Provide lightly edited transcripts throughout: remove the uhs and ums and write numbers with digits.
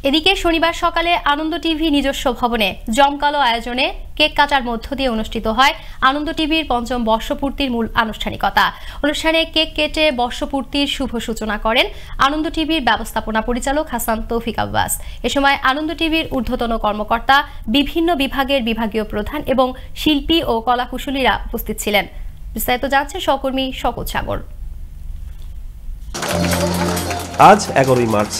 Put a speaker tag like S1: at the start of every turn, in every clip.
S1: এদিকে শনিবার সকালে আনন্দ টিভি নিজস্ব ভবনে জমকালো আয়োজনে কেক কাটার মধ্য দিয়ে অনুষ্ঠিত হয় আনন্দ টিভির পঞ্চম বর্ষপূর্তির মূল আনুষ্ঠানিকতা। অনুষ্ঠানে কেক কেটে বর্ষপূর্তির শুভ সূচনা করেন আনন্দ টিভির ব্যবস্থাপনা পরিচালক হাসান তৌফিক আব্বাস। এ সময় আনন্দ টিভির ঊর্ধ্বতন কর্মকর্তা, বিভিন্ন বিভাগের বিভাগীয় প্রধান এবং শিল্পী ও কলাকুশলীরা উপস্থিত ছিলেন। বিস্তারিত জানছে সহকর্মী শকত সাগর।
S2: আজ 11 মার্চ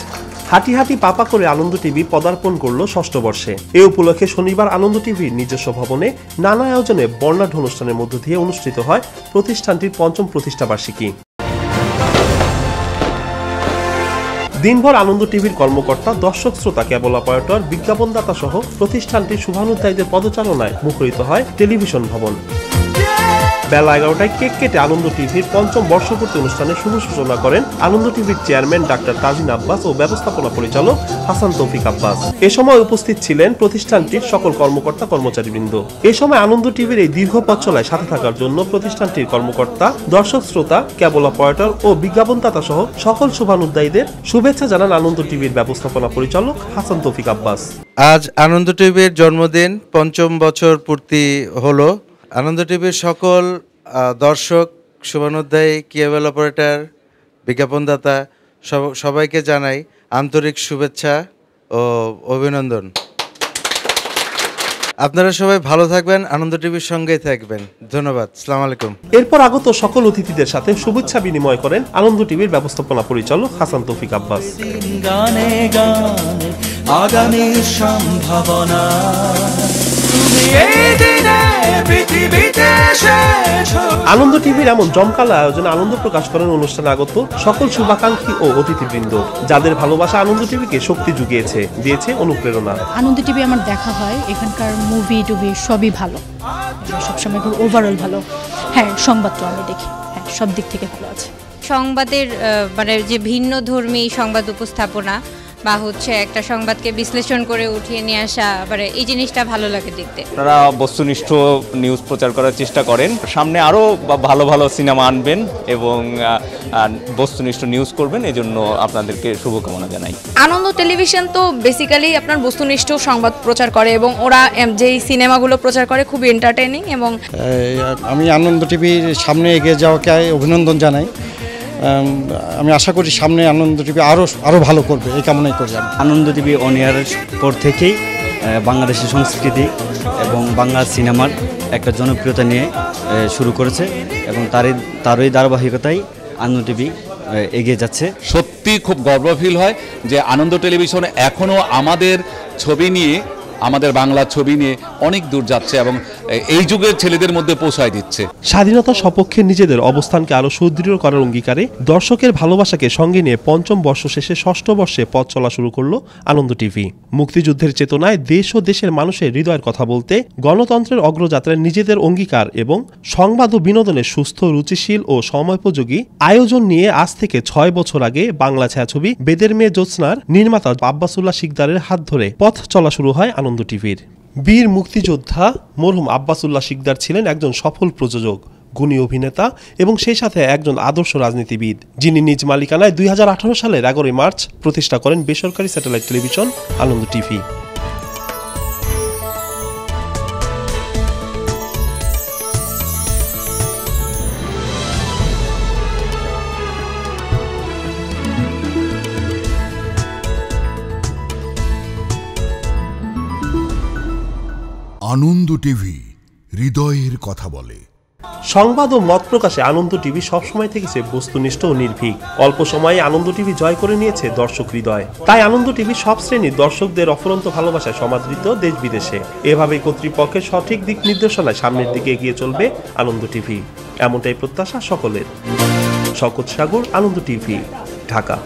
S2: হাঁটি হাঁটি পাপা করে আনন্দ টিভি পদার্পণ করল ৬ষ্ঠ বর্ষে। এ উপলক্ষে শনিবার আনন্দ টিভির নিজস্ব ভবনে নানা আয়োজনে বর্ণাঢ্য অনুষ্ঠানের মধ্য দিয়ে অনুষ্ঠিত হয় প্রতিষ্ঠানটির পঞ্চম প্রতিষ্ঠাবার্ষিকী। দিনভর আনন্দ টিভির কর্মকর্তা, দর্শক, শ্রোতা, কেবল অপারেটর, বিজ্ঞাপনদাতা সহ প্রতিষ্ঠানটির শুভানুধ্যায়ীদের পদচারণায় মুখরিত হয় টেলিভিশন ভবন। বেলা 11টায় কেক কেটে আনন্দ টিভির পঞ্চম বর্ষপূর্তি অনুষ্ঠানে শুভ সূচনা করেন আনন্দ টিভির চেয়ারম্যান ডাক্তার তাজিন আব্বাস ও ব্যবস্থাপনা পরিচালক হাসান তৌফিক আব্বাস। এ সময় উপস্থিত ছিলেন প্রতিষ্ঠানটির সকল কর্মকর্তা, কর্মচারীবৃন্দ। এ সময় আনন্দ টিভির এই দীর্ঘ পথ চলায় সাথে থাকার জন্য প্রতিষ্ঠানটির কর্মকর্তা, দর্শক, শ্রোতা, কেবল অপারেটর ও বিজ্ঞাপনদাতা সহ সকল শুভানুধ্যায়ীদের শুভেচ্ছা জানান আনন্দ টিভির ব্যবস্থাপনা পরিচালক হাসান তৌফিক আব্বাস।
S3: আজ আনন্দ টিভির জন্মদিন, পঞ্চম বছর পূর্তি হলো। আনন্দ টিভির সকল দর্শক, শুভানুধ্যায়ী, কেবল অপারেটর, বিজ্ঞাপনদাতা সবাইকে জানাই আন্তরিক শুভেচ্ছা ও অভিনন্দন। আপনারা সবাই ভালো থাকবেন, আনন্দ টিভির সঙ্গেই থাকবেন। ধন্যবাদ। আসসালামু আলাইকুম।
S2: এরপর আগত সকল অতিথিদের সাথে শুভেচ্ছা বিনিময় করেন আনন্দ টিভির ব্যবস্থাপনা পরিচালক হাসান তৌফিক আব্বাস। আনন্দ টিভির এমন জমকালো আয়োজনে আনন্দ প্রকাশ করেন অনুষ্ঠানে আগত সকল শুভাকাঙ্ক্ষী ও অতিথিবৃন্দ, যাদের ভালোবাসা আনন্দ টিভিকে শক্তি জুগিয়েছে, দিয়েছে অনুপ্রেরণা।
S4: আনন্দ টিভি আমার দেখা হয়, এখানকার মুভি টুভি সবই ভালো, সবসময় খুব ওভারঅল ভালো। হ্যাঁ, সংবাদটা আমি দেখি, হ্যাঁ, সব দিক থেকে ভালো আছে।
S5: সংবাদের মানে যে ভিন্ন ধর্মী সংবাদ উপস্থাপনা বা হচ্ছে একটা সংবাদকে বিশ্লেষণ করে উঠিয়ে নিয়ে আসা, এই জিনিসটা ভালো লাগে দেখতে।
S6: আপনারা বস্তুনিষ্ঠ নিউজ প্রচার করার চেষ্টা করেন, সামনে আরও ভালো ভালো সিনেমা আনবেন এবং বস্তুনিষ্ঠ নিউজ করবেন, এজন্য আপনাদেরকে শুভকামনা জানাই।
S7: আনন্দ টেলিভিশন তো বেসিক্যালি আপনার বস্তুনিষ্ঠ সংবাদ প্রচার করে এবং ওরা যেই সিনেমাগুলো প্রচার করে খুবই এন্টারটেইনিং। এবং
S8: আমি আনন্দ টিভির সামনে এগিয়ে যাওয়াকে অভিনন্দন জানাই। আমি আশা করি সামনে আনন্দ টিভি আরও ভালো করবে, এই কামনাই করি।
S9: আনন্দ টিভি অন এয়ারের পর থেকেই বাংলাদেশের সংস্কৃতি এবং বাংলা সিনেমার একটা জনপ্রিয়তা নিয়ে শুরু করেছে এবং তারই ধারাবাহিকতায় আনন্দ টিভি এগিয়ে যাচ্ছে।
S10: সত্যি খুব গর্ব ফিল হয় যে আনন্দ টেলিভিশন এখনও আমাদের ছবি নিয়ে, আমাদের বাংলা ছবি নিয়ে অনেক দূর যাচ্ছে এবং এই যুগের ছেলেদের মধ্যে পৌঁছায় দিচ্ছে।
S2: স্বাধীনতা সপক্ষে নিজেদের অবস্থানকে আরো সুদৃঢ় করার অঙ্গীকারে দর্শকের ভালোবাসাকে সঙ্গে নিয়ে পঞ্চম বর্ষ শেষে ৬ষ্ঠ বর্ষে পথ চলা শুরু করলো আনন্দ টিভি। মুক্তিযুদ্ধের চেতনায় দেশ ও দেশের মানুষের হৃদয়ের কথা বলতে, গণতন্ত্রের অগ্রযাত্রায় নিজেদের অঙ্গীকার এবং সংবাদ ও বিনোদনের সুস্থ, রুচিশীল ও সময়োপযোগী আয়োজন নিয়ে আজ থেকে ৬ বছর আগে বাংলা ছায়াছবি বেদের মেয়ে জ্যোৎস্নার নির্মাতা আব্বাসুল্লাহ শিকদারের হাত ধরে পথ চলা শুরু হয় আনন্দ টিভির। বীর মুক্তিযোদ্ধা মরহুম আব্বাসুল্লাহ শিকদার ছিলেন একজন সফল প্রযোজক, গুণী অভিনেতা এবং সেই সাথে একজন আদর্শ রাজনীতিবিদ, যিনি নিজ মালিকানায় 2018 সালের 11 মার্চ প্রতিষ্ঠা করেন বেসরকারি স্যাটেলাইট টেলিভিশন আনন্দ টিভি।
S11: আনন্দ টিভি, হৃদয়ের কথা বলে।
S2: সংবাদ ও মত প্রকাশে আনন্দ টিভি সবসময় থেকেছে বস্তুনিষ্ঠ ও নির্ভীক। অল্প সময়ে আনন্দ টিভি জয় করে নিয়েছে দর্শক হৃদয়। তাই আনন্দ টিভি সব শ্রেণীর দর্শকদের অফুরন্ত ভালোবাসায় সমাদৃত দেশ বিদেশে। এভাবেই কর্তৃপক্ষের সঠিক দিক নির্দেশনায় সামনের দিকে এগিয়ে চলবে আনন্দ টিভি, এমনটাই প্রত্যাশা সকলের। শকত সাগর, আনন্দ টিভি, ঢাকা।